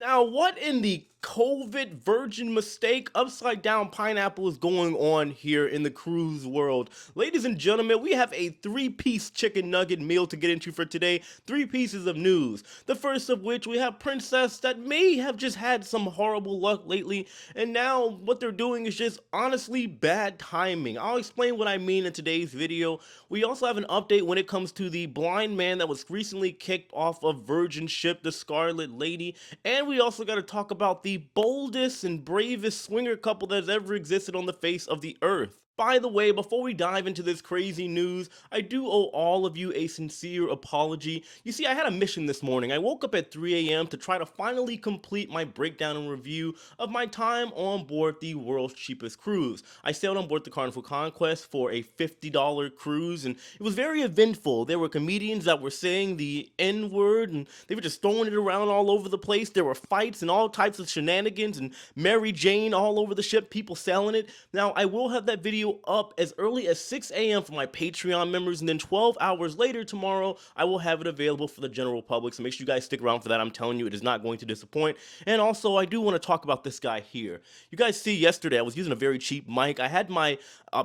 Now, what in the COVID virgin mistake upside down pineapple is going on here in the cruise world? Ladies and gentlemen, we have a three-piece chicken nugget meal to get into for today. Three pieces of news. The first of which we have Princess that may have just had some horrible luck lately, and now what they're doing is just honestly bad timing. I'll explain what I mean in today's video. We also have an update when it comes to the blind man that was recently kicked off of Virgin ship, the Scarlet Lady, and we also got to talk about the boldest and bravest swinger couple that has ever existed on the face of the earth. By the way, before we dive into this crazy news, I do owe all of you a sincere apology. You see, I had a mission this morning. I woke up at 3 a.m. to try to finally complete my breakdown and review of my time on board the world's cheapest cruise. I sailed on board the Carnival Conquest for a $50 cruise, and it was very eventful. There were comedians that were saying the N word, and they were just throwing it around all over the place. There were fights and all types of shenanigans, and Mary Jane all over the ship, people selling it. Now, I will have that video up as early as 6 a.m. for my Patreon members, and then 12 hours later tomorrow, I will have it available for the general public, so make sure you guys stick around for that. I'm telling you, it is not going to disappoint. And also, I do want to talk about this guy here. You guys see, yesterday, I was using a very cheap mic. I had my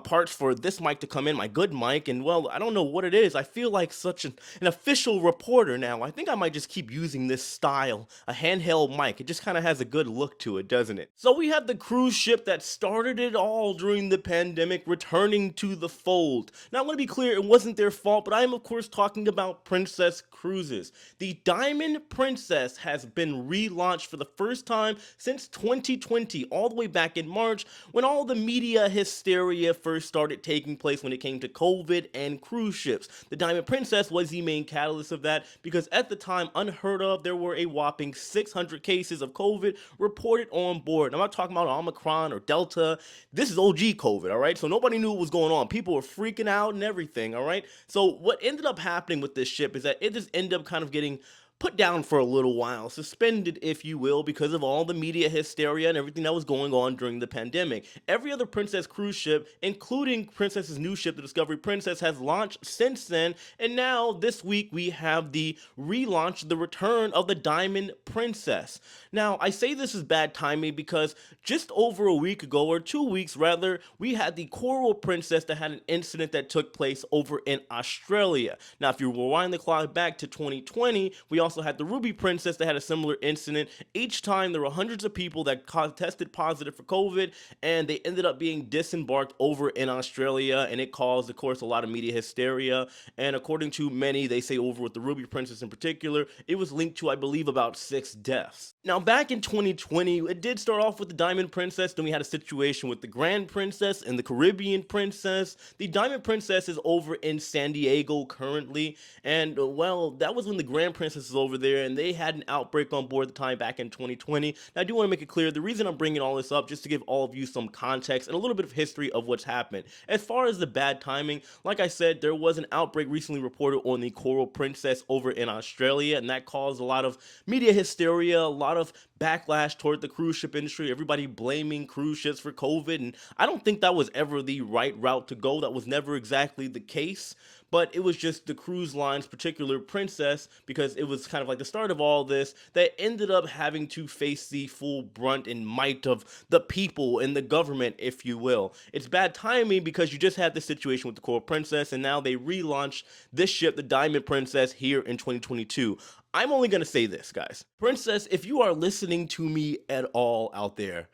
parts for this mic to come in, my good mic, and well, I don't know what it is. I feel like such an official reporter now. I think I might just keep using this style, a handheld mic. It just kind of has a good look to it, doesn't it? So we have the cruise ship that started it all during the pandemic returning to the fold. Now, I want to be clear, it wasn't their fault, but I am, of course, talking about Princess Cruises. The Diamond Princess has been relaunched for the first time since 2020, all the way back in March, when all the media hysteria first started taking place when it came to COVID and cruise ships. The Diamond Princess was the main catalyst of that because at the time, unheard of, there were a whopping 600 cases of COVID reported on board. I'm not talking about Omicron or Delta. This is OG COVID, all right? So nobody knew what was going on. People were freaking out and everything, all right? So what ended up happening with this ship is that it just ended up kind of getting put down for a little while, suspended, if you will, because of all the media hysteria and everything that was going on during the pandemic. Every other Princess cruise ship, including Princess's new ship, the Discovery Princess, has launched since then, and now this week we have the relaunch, the return of the Diamond Princess. Now, I say this is bad timing because just over a week ago, or 2 weeks rather, we had the Coral Princess that had an incident that took place over in Australia. Now, if you rewind the clock back to 2020, we also had the Ruby Princess that had a similar incident. Each time there were hundreds of people that tested positive for COVID, and they ended up being disembarked over in Australia, and it caused, of course, a lot of media hysteria. And according to many, they say over with the Ruby Princess in particular, it was linked to, I believe, about 6 deaths. Now, back in 2020, it did start off with the Diamond Princess. Then we had a situation with the Grand Princess and the Caribbean Princess. The Diamond Princess is over in San Diego currently, and well, that was when the Grand Princess was over there, and they had an outbreak on board the time back in 2020. Now, I do want to make it clear, the reason I'm bringing all this up, just to give all of you some context and a little bit of history of what's happened. As far as the bad timing, like I said, there was an outbreak recently reported on the Coral Princess over in Australia, and that caused a lot of media hysteria, a lot of backlash toward the cruise ship industry, everybody blaming cruise ships for COVID, and I don't think that was ever the right route to go. That was never exactly the case, but it was just the cruise line's particular Princess, because it was kind of like the start of all this, that ended up having to face the full brunt and might of the people and the government, if you will. It's bad timing because you just had this situation with the Coral Princess, and now they relaunched this ship, the Diamond Princess, here in 2022. I'm only going to say this, guys. Princess, if you are listening to me at all out there,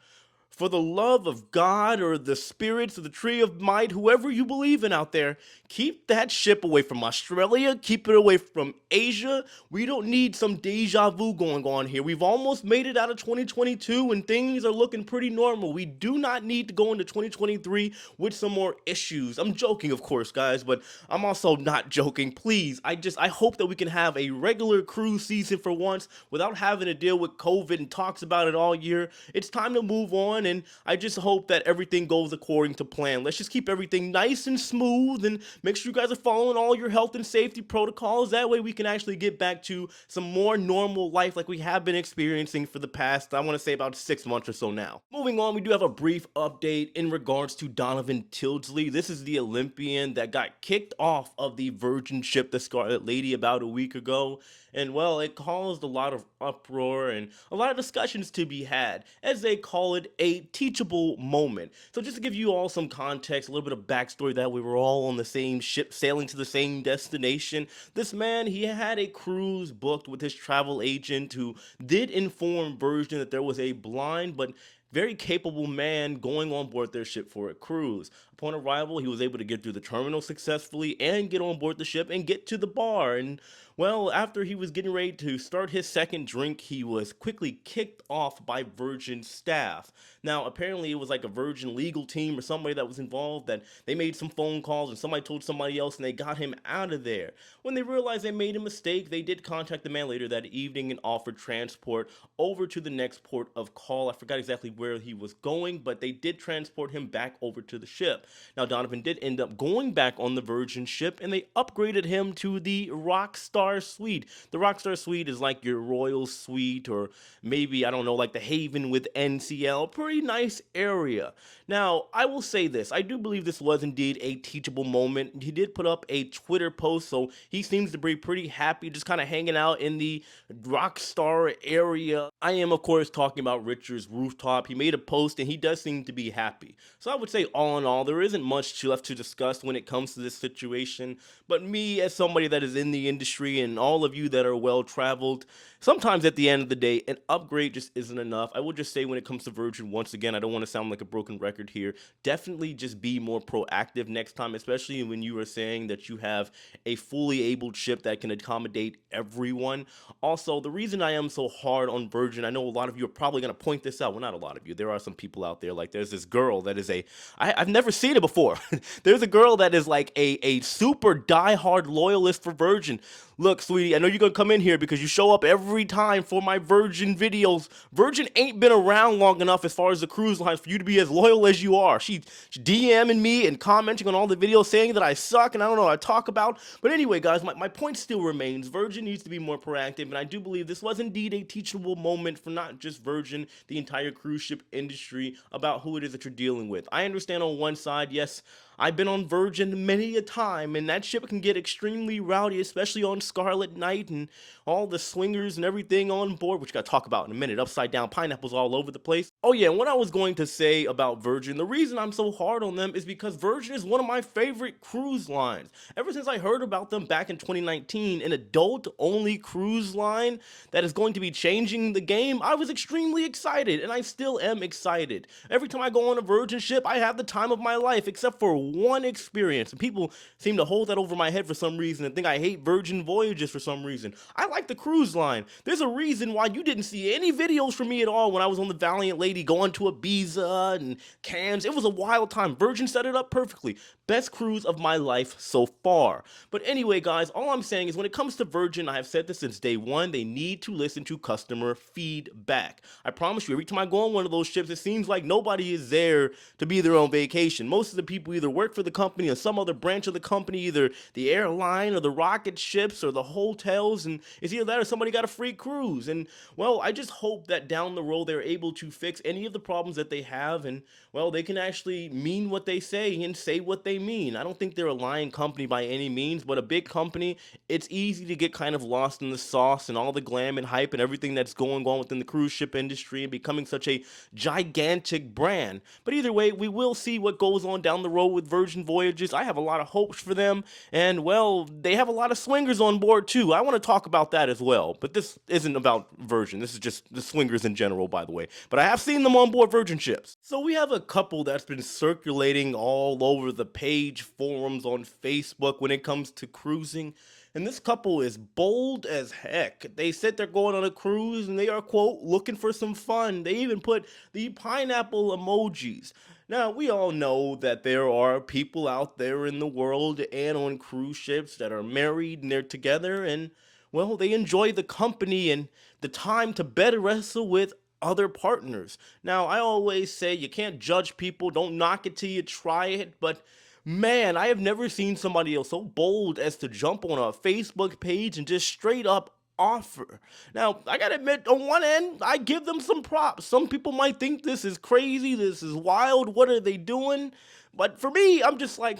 for the love of God or the spirits of the tree of might, whoever you believe in out there, keep that ship away from Australia, keep it away from Asia. We don't need some deja vu going on here. We've almost made it out of 2022 and things are looking pretty normal. We do not need to go into 2023 with some more issues. I'm joking, of course, guys, but I'm also not joking. Please, I hope that we can have a regular cruise season for once without having to deal with COVID and talks about it all year. It's time to move on, and I just hope that everything goes according to plan. Let's just keep everything nice and smooth and make sure you guys are following all your health and safety protocols. That way we can actually get back to some more normal life like we have been experiencing for the past, I want to say, about 6 months or so now. Moving on, we do have a brief update in regards to Donovan Tildesley. This is the Olympian that got kicked off of the Virgin ship, the Scarlet Lady, about a week ago. And well, it caused a lot of uproar and a lot of discussions to be had, as they call it a teachable moment. So just to give you all some context, a little bit of backstory, that we were all on the same ship sailing to the same destination. This man, he had a cruise booked with his travel agent, who did inform Virgin that there was a blind but very capable man going on board their ship for a cruise. Upon arrival, he was able to get through the terminal successfully and get on board the ship and get to the bar. And well, after he was getting ready to start his second drink, he was quickly kicked off by Virgin staff. Now, apparently, it was like a Virgin legal team or somebody that was involved, that they made some phone calls and somebody told somebody else and they got him out of there. When they realized they made a mistake, they did contact the man later that evening and offered transport over to the next port of call. I forgot exactly where he was going, but they did transport him back over to the ship. Now, Donovan did end up going back on the Virgin ship, and they upgraded him to the Rockstar Suite. The Rockstar Suite is like your Royal Suite, or maybe, I don't know, like the Haven with NCL. Pretty nice area. Now, I will say this. I do believe this was indeed a teachable moment. He did put up a Twitter post, so he seems to be pretty happy, just kind of hanging out in the Rockstar area. I am, of course, talking about Richard's rooftop. He made a post, and he does seem to be happy. So I would say, all in all, there isn't much left to discuss when it comes to this situation. But me, as somebody that is in the industry, and all of you that are well traveled, sometimes at the end of the day, an upgrade just isn't enough. I will just say, when it comes to Virgin, once again, I don't want to sound like a broken record here. Definitely just be more proactive next time, especially when you are saying that you have a fully abled ship that can accommodate everyone. Also, the reason I am so hard on Virgin, I know a lot of you are probably going to point this out. Well, not a lot of you. There are some people out there, like there's this girl that is I've never seen it before. There's a girl that is like a super diehard loyalist for Virgin. Look, sweetie, I know you're going to come in here because you show up every time for my Virgin videos. Virgin ain't been around long enough as far as the cruise lines for you to be as loyal as you are. She's DMing me and commenting on all the videos saying that I suck and I don't know what I talk about. But anyway, guys, my point still remains. Virgin needs to be more proactive, and I do believe this was indeed a teachable moment for not just Virgin, the entire cruise ship industry, about who it is that you're dealing with. I understand on one side, yes, I've been on Virgin many a time, and that ship can get extremely rowdy, especially on Scarlet Night and all the swingers and everything on board, which I gotta talk about in a minute. Upside down pineapples all over the place. Oh yeah, and what I was going to say about Virgin, the reason I'm so hard on them is because Virgin is one of my favorite cruise lines. Ever since I heard about them back in 2019, an adult-only cruise line that is going to be changing the game, I was extremely excited, and I still am excited. Every time I go on a Virgin ship, I have the time of my life, except for one experience, and people seem to hold that over my head for some reason and think I hate Virgin Voyages for some reason. I like the cruise line. There's a reason why you didn't see any videos from me at all when I was on the Valiant Lady going to Ibiza and Cannes. It was a wild time. Virgin set it up perfectly. Best cruise of my life so far. But anyway, guys, all I'm saying is, when it comes to Virgin, I have said this since day one, they need to listen to customer feedback. I promise you, every time I go on one of those ships, it seems like nobody is there to be their own vacation. Most of the people either work for the company or some other branch of the company, either the airline or the rocket ships or the hotels, and it's either that or somebody got a free cruise. And well, I just hope that down the road they're able to fix any of the problems that they have, and well, they can actually mean what they say and say what they mean. I don't think they're a lying company by any means, but a big company, it's easy to get kind of lost in the sauce and all the glam and hype and everything that's going on within the cruise ship industry and becoming such a gigantic brand. But either way, we will see what goes on down the road with Virgin Voyages. I have a lot of hopes for them, and well, they have a lot of swingers on board too. I want to talk about that as well, but this isn't about Virgin. This is just the swingers in general, by the way. But I have seen them on board Virgin ships. So we have a couple that's been circulating all over the page forums on Facebook when it comes to cruising. And this couple is bold as heck. They said they're going on a cruise and they are, quote, looking for some fun. They even put the pineapple emojis. Now, we all know that there are people out there in the world and on cruise ships that are married and they're together, and well, they enjoy the company and the time to bed wrestle with other partners. Now, I always say you can't judge people, don't knock it till you try it, but man, I have never seen somebody else so bold as to jump on a Facebook page and just straight up offer. Now, I gotta admit, on one end, I give them some props. Some people might think this is crazy, this is wild, what are they doing? But for me, I'm just like,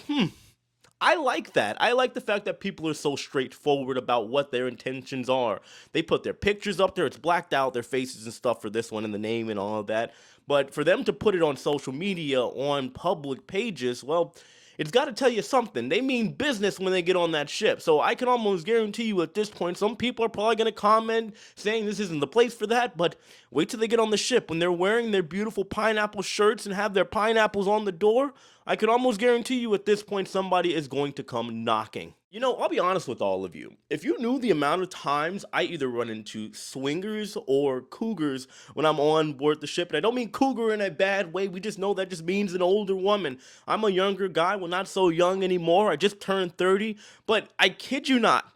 I like that. I like the fact that people are so straightforward about what their intentions are. They put their pictures up there, it's blacked out, their faces and stuff for this one and the name and all of that. But for them to put it on social media, on public pages, well, it's got to tell you something. They mean business when they get on that ship. So I can almost guarantee you at this point, some people are probably going to comment saying this isn't the place for that. But wait till they get on the ship when they're wearing their beautiful pineapple shirts and have their pineapples on the door. I can almost guarantee you at this point, somebody is going to come knocking. You know, I'll be honest with all of you. If you knew the amount of times I either run into swingers or cougars when I'm on board the ship, and I don't mean cougar in a bad way, we just know that just means an older woman. I'm a younger guy, well, not so young anymore. I just turned 30, but I kid you not.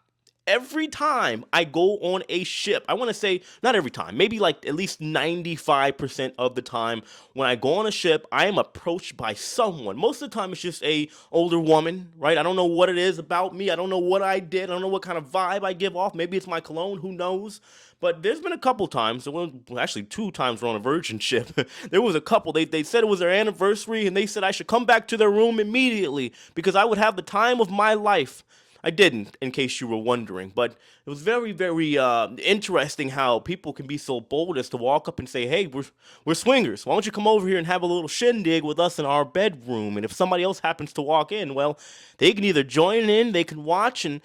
Every time I go on a ship, I want to say not every time, maybe like at least 95% of the time when I go on a ship, I am approached by someone. Most of the time it's just a older woman, right? I don't know what it is about me. I don't know what I did. I don't know what kind of vibe I give off. Maybe it's my cologne, who knows? But there's been a couple times, well, actually 2 times we're on a virgin ship. There was a couple, they said it was their anniversary and they said I should come back to their room immediately because I would have the time of my life. I didn't, in case you were wondering, but it was very, very interesting how people can be so bold as to walk up and say, "Hey, we're swingers. Why don't you come over here and have a little shindig with us in our bedroom?" And if somebody else happens to walk in, well, they can either join in, they can watch, and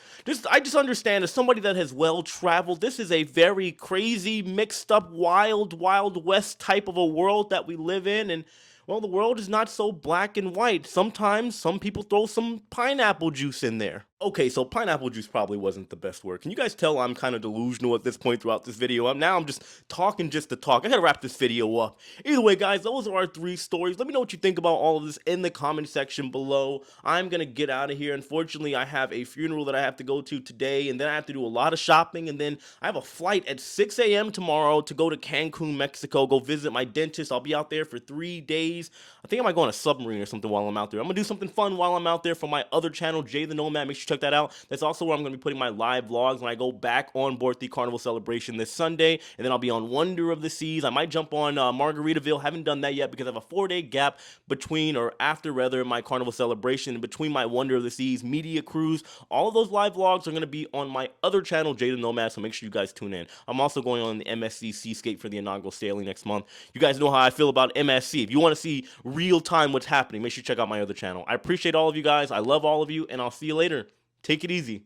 I just understand as somebody that has well traveled, this is a very crazy, mixed up, wild, wild west type of a world that we live in, and well, the world is not so black and white. Sometimes some people throw some pineapple juice in there. Okay, so pineapple juice probably wasn't the best word. Can you guys tell I'm kind of delusional at this point throughout this video? I'm just talking just to talk. I gotta wrap this video up. Either way, guys, those are our 3 stories. Let me know what you think about all of this in the comment section below. I'm gonna get out of here. Unfortunately, I have a funeral that I have to go to today, and then I have to do a lot of shopping, and then I have a flight at 6 a.m. tomorrow to go to Cancun, Mexico, go visit my dentist. I'll be out there for 3 days. I think I might go on a submarine or something while I'm out there. I'm gonna do something fun while I'm out there for my other channel, Jay the Nomad. Make sure you check that out. That's also where I'm going to be putting my live vlogs when I go back on board the Carnival celebration this Sunday, and then I'll be on Wonder of the Seas. I might jump on Margaritaville. Haven't done that yet because I have a 4-day gap between, or after rather, my Carnival celebration and between my Wonder of the Seas media cruise. All of those live vlogs are going to be on my other channel, Jay the Nomad, so make sure you guys tune in. I'm also going on the MSC Seascape for the inaugural sailing next month. You guys know how I feel about MSC. If you want to see real time what's happening, make sure you check out my other channel. I appreciate all of you guys. I love all of you, and I'll see you later. Take it easy.